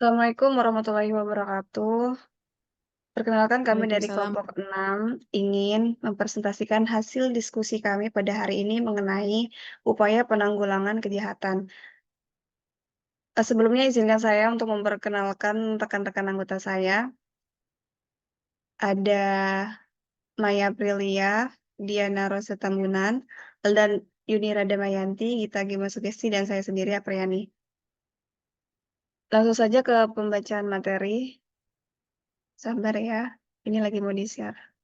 Assalamualaikum warahmatullahi wabarakatuh. Perkenalkan kami dari Waalaikumsalam. kelompok 6 ingin mempresentasikan hasil diskusi kami pada hari ini mengenai upaya penanggulangan kejahatan. Sebelumnya izinkan saya untuk memperkenalkan rekan-rekan anggota saya. Ada Maya Aprilia, Diana Rosa Tambunan, dan Yunira Damayanti, Gita Gima Sugesti, dan saya sendiri Apriyani. Langsung saja ke pembacaan materi. Sabar ya, ini lagi mau di-share.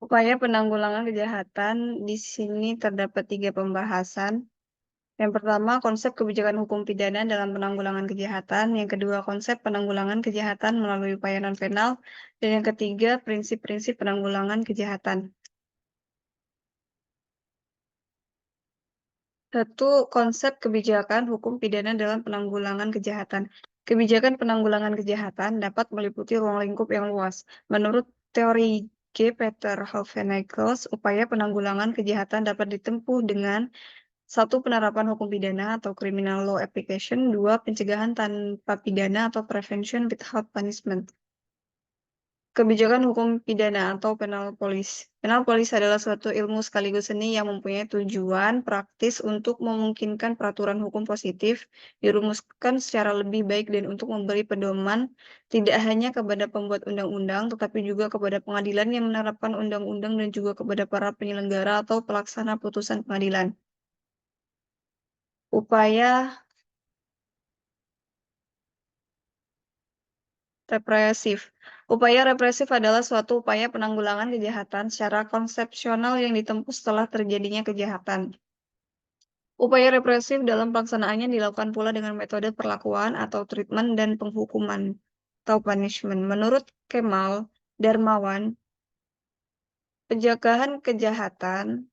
Upaya penanggulangan kejahatan, di sini terdapat 3 pembahasan. Yang pertama, konsep kebijakan hukum pidana dalam penanggulangan kejahatan. Yang kedua, konsep penanggulangan kejahatan melalui upaya non-penal. Dan yang ketiga, prinsip-prinsip penanggulangan kejahatan. 1. Konsep kebijakan hukum pidana dalam penanggulangan kejahatan. Kebijakan penanggulangan kejahatan dapat meliputi ruang lingkup yang luas. Menurut teori G. Peter Hofeneckels, upaya penanggulangan kejahatan dapat ditempuh dengan 1. Penerapan hukum pidana atau criminal law application. 2. Pencegahan tanpa pidana atau prevention without punishment. Kebijakan hukum pidana atau penal police. Penal police adalah suatu ilmu sekaligus seni yang mempunyai tujuan praktis untuk memungkinkan peraturan hukum positif dirumuskan secara lebih baik dan untuk memberi pedoman tidak hanya kepada pembuat undang-undang, tetapi juga kepada pengadilan yang menerapkan undang-undang dan juga kepada para penyelenggara atau pelaksana putusan pengadilan. Upaya represif. Upaya represif adalah suatu upaya penanggulangan kejahatan secara konsepsional yang ditempuh setelah terjadinya kejahatan. Upaya represif dalam pelaksanaannya dilakukan pula dengan metode perlakuan atau treatment dan penghukuman atau punishment. Menurut Kemal Darmawan, pencegahan kejahatan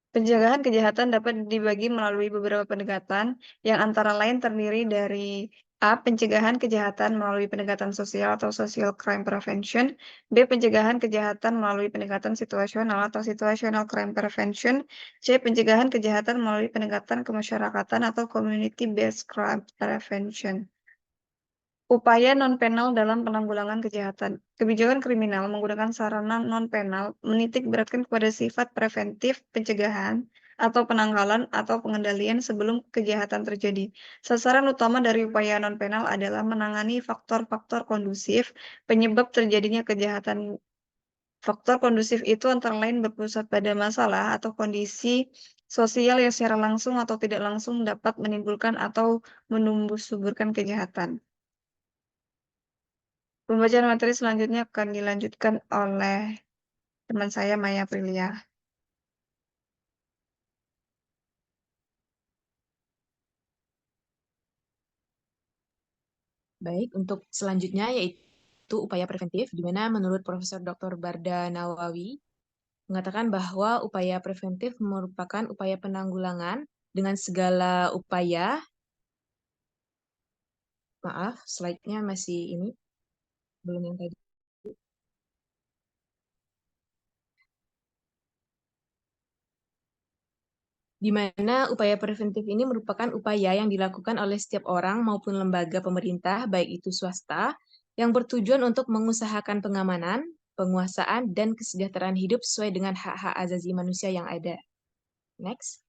Pencegahan kejahatan dapat dibagi melalui beberapa pendekatan, yang antara lain terdiri dari A. Pencegahan kejahatan melalui pendekatan sosial atau social crime prevention. B. Pencegahan kejahatan melalui pendekatan situasional atau situational crime prevention. C. Pencegahan kejahatan melalui pendekatan kemasyarakatan atau community based crime prevention. Upaya non-penal dalam penanggulangan kejahatan. Kebijakan kriminal menggunakan sarana non-penal menitik beratkan kepada sifat preventif, pencegahan, atau penanggalan atau pengendalian sebelum kejahatan terjadi. Sasaran utama dari upaya non-penal adalah menangani faktor-faktor kondusif penyebab terjadinya kejahatan. Faktor kondusif itu antara lain berpusat pada masalah atau kondisi sosial yang secara langsung atau tidak langsung dapat menimbulkan atau menumbuh suburkan kejahatan. Pembacaan materi selanjutnya akan dilanjutkan oleh teman saya Maya Aprilia. Baik, untuk selanjutnya yaitu upaya preventif, di mana menurut Profesor Dr. Barda Nawawi mengatakan bahwa upaya preventif merupakan upaya penanggulangan dengan segala upaya. Maaf, slide-nya masih ini, belum yang tadi. Di mana upaya preventif ini merupakan upaya yang dilakukan oleh setiap orang maupun lembaga pemerintah, baik itu swasta, yang bertujuan untuk mengusahakan pengamanan, penguasaan, dan kesejahteraan hidup sesuai dengan hak-hak asasi manusia yang ada. Next.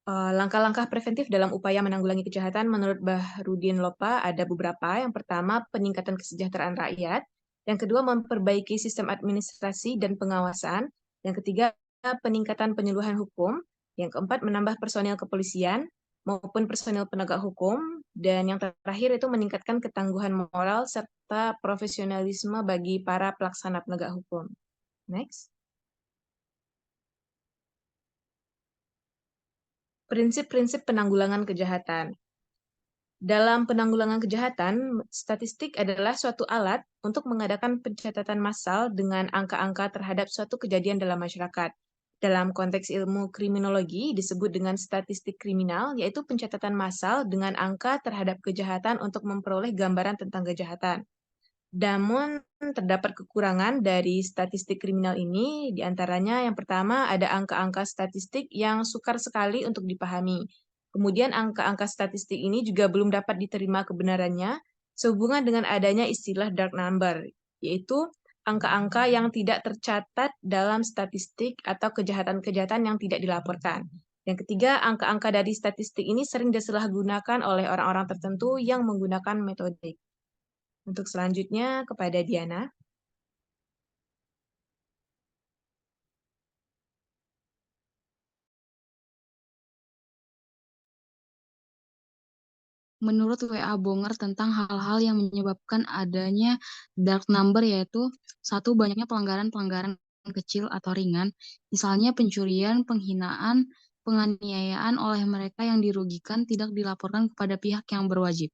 Langkah-langkah preventif dalam upaya menanggulangi kejahatan menurut Bahrudin Lopa ada beberapa. Yang pertama, peningkatan kesejahteraan rakyat. Yang kedua, memperbaiki sistem administrasi dan pengawasan. Yang ketiga, peningkatan penyuluhan hukum. Yang keempat, menambah personil kepolisian maupun personil penegak hukum. Dan yang terakhir itu meningkatkan ketangguhan moral serta profesionalisme bagi para pelaksana penegak hukum. Next. Prinsip-prinsip penanggulangan kejahatan. Dalam penanggulangan kejahatan, statistik adalah suatu alat untuk mengadakan pencatatan massal dengan angka-angka terhadap suatu kejadian dalam masyarakat. Dalam konteks ilmu kriminologi disebut dengan statistik kriminal, yaitu pencatatan massal dengan angka terhadap kejahatan untuk memperoleh gambaran tentang kejahatan. Namun, terdapat kekurangan dari statistik kriminal ini, diantaranya yang pertama ada angka-angka statistik yang sukar sekali untuk dipahami. Kemudian angka-angka statistik ini juga belum dapat diterima kebenarannya sehubungan dengan adanya istilah dark number, yaitu angka-angka yang tidak tercatat dalam statistik atau kejahatan-kejahatan yang tidak dilaporkan. Yang ketiga, angka-angka dari statistik ini sering disalahgunakan oleh orang-orang tertentu yang menggunakan metode. Untuk selanjutnya kepada Diana. Menurut W.A. Bonger tentang hal-hal yang menyebabkan adanya dark number, yaitu satu, banyaknya pelanggaran-pelanggaran kecil atau ringan, misalnya pencurian, penghinaan, penganiayaan oleh mereka yang dirugikan tidak dilaporkan kepada pihak yang berwajib.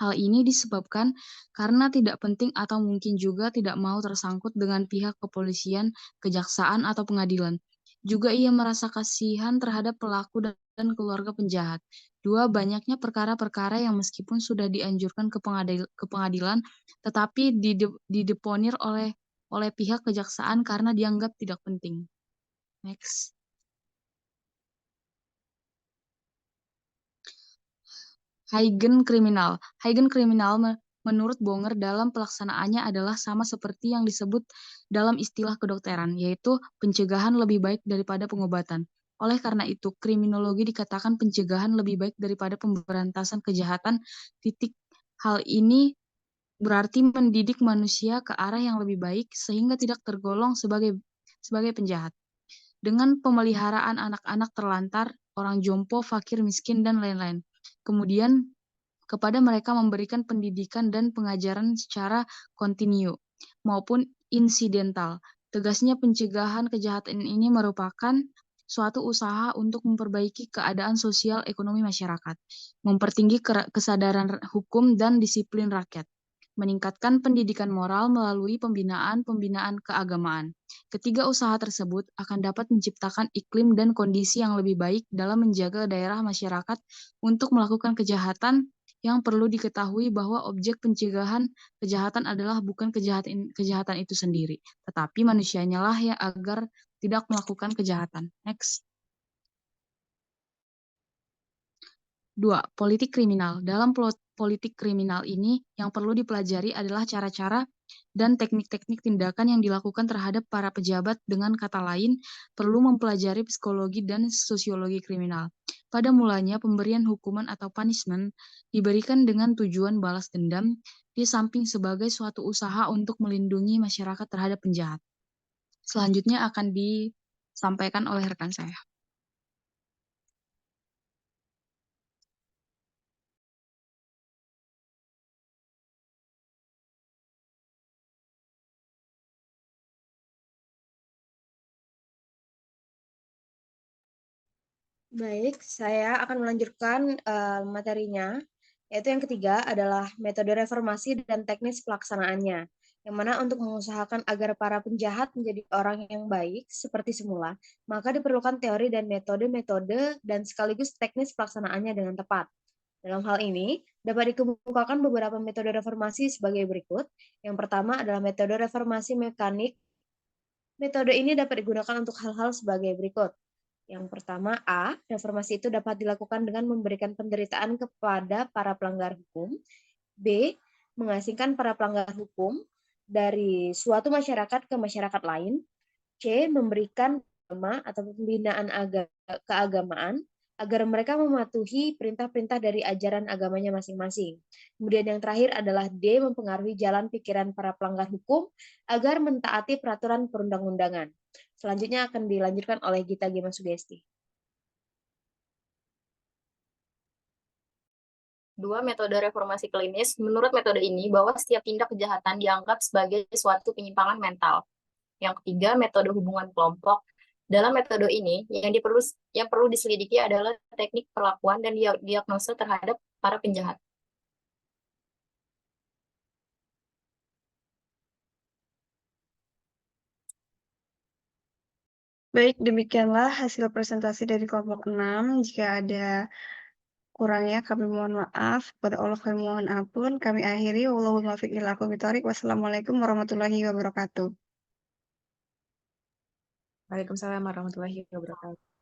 Hal ini disebabkan karena tidak penting atau mungkin juga tidak mau tersangkut dengan pihak kepolisian, kejaksaan, atau pengadilan. Juga ia merasa kasihan terhadap pelaku dan keluarga penjahat. Dua, banyaknya perkara-perkara yang meskipun sudah dianjurkan ke pengadilan, tetapi dideponir oleh pihak kejaksaan karena dianggap tidak penting. Next. Hagen kriminal. Hagen kriminal menurut Bonger dalam pelaksanaannya adalah sama seperti yang disebut dalam istilah kedokteran, yaitu pencegahan lebih baik daripada pengobatan. Oleh karena itu, kriminologi dikatakan pencegahan lebih baik daripada pemberantasan kejahatan. Titik. Hal ini berarti mendidik manusia ke arah yang lebih baik sehingga tidak tergolong sebagai penjahat. Dengan pemeliharaan anak-anak terlantar, orang jompo, fakir, miskin, dan lain-lain. Kemudian kepada mereka memberikan pendidikan dan pengajaran secara kontinu maupun insidental. Tegasnya pencegahan kejahatan ini merupakan suatu usaha untuk memperbaiki keadaan sosial ekonomi masyarakat, mempertinggi kesadaran hukum dan disiplin rakyat, meningkatkan pendidikan moral melalui pembinaan keagamaan. Ketiga usaha tersebut akan dapat menciptakan iklim dan kondisi yang lebih baik dalam menjaga daerah masyarakat untuk melakukan kejahatan. Yang perlu diketahui bahwa objek pencegahan kejahatan adalah bukan kejahatan itu sendiri, tetapi manusianya lah yang agar tidak melakukan kejahatan. Next. 2. Politik kriminal. Dalam politik kriminal ini, yang perlu dipelajari adalah cara-cara dan teknik-teknik tindakan yang dilakukan terhadap para pejabat. Dengan kata lain, perlu mempelajari psikologi dan sosiologi kriminal. Pada mulanya, pemberian hukuman atau punishment diberikan dengan tujuan balas dendam, di samping sebagai suatu usaha untuk melindungi masyarakat terhadap penjahat. Selanjutnya akan disampaikan oleh rekan saya. Baik, saya akan melanjutkan materinya, yaitu yang ketiga adalah metode reformasi dan teknis pelaksanaannya, yang mana untuk mengusahakan agar para penjahat menjadi orang yang baik seperti semula, maka diperlukan teori dan metode-metode dan sekaligus teknis pelaksanaannya dengan tepat. Dalam hal ini, dapat dikemukakan beberapa metode reformasi sebagai berikut. Yang pertama adalah metode reformasi mekanik. Metode ini dapat digunakan untuk hal-hal sebagai berikut. Yang pertama, A, reformasi itu dapat dilakukan dengan memberikan penderitaan kepada para pelanggar hukum. B, mengasingkan para pelanggar hukum dari suatu masyarakat ke masyarakat lain. C, memberikan agama atau pembinaan keagamaan agar mereka mematuhi perintah-perintah dari ajaran agamanya masing-masing. Kemudian yang terakhir adalah D, mempengaruhi jalan pikiran para pelanggar hukum agar mentaati peraturan perundang-undangan. Selanjutnya akan dilanjutkan oleh Gita Gema Sugesti. Dua, metode reformasi klinis. Menurut metode ini, bahwa setiap tindak kejahatan dianggap sebagai suatu penyimpangan mental. Yang ketiga, metode hubungan kelompok. Dalam metode ini, yang perlu diselidiki adalah teknik perlakuan dan diagnosa terhadap para penjahat. Baik, demikianlah hasil presentasi dari kelompok 6. Jika ada kurangnya kami mohon maaf. Kepada Allah kami mohon ampun. Kami akhiri. Wallahu muwaffiq ila aqwamit thoriq. Wassalamualaikum warahmatullahi wabarakatuh. Waalaikumsalam warahmatullahi wabarakatuh.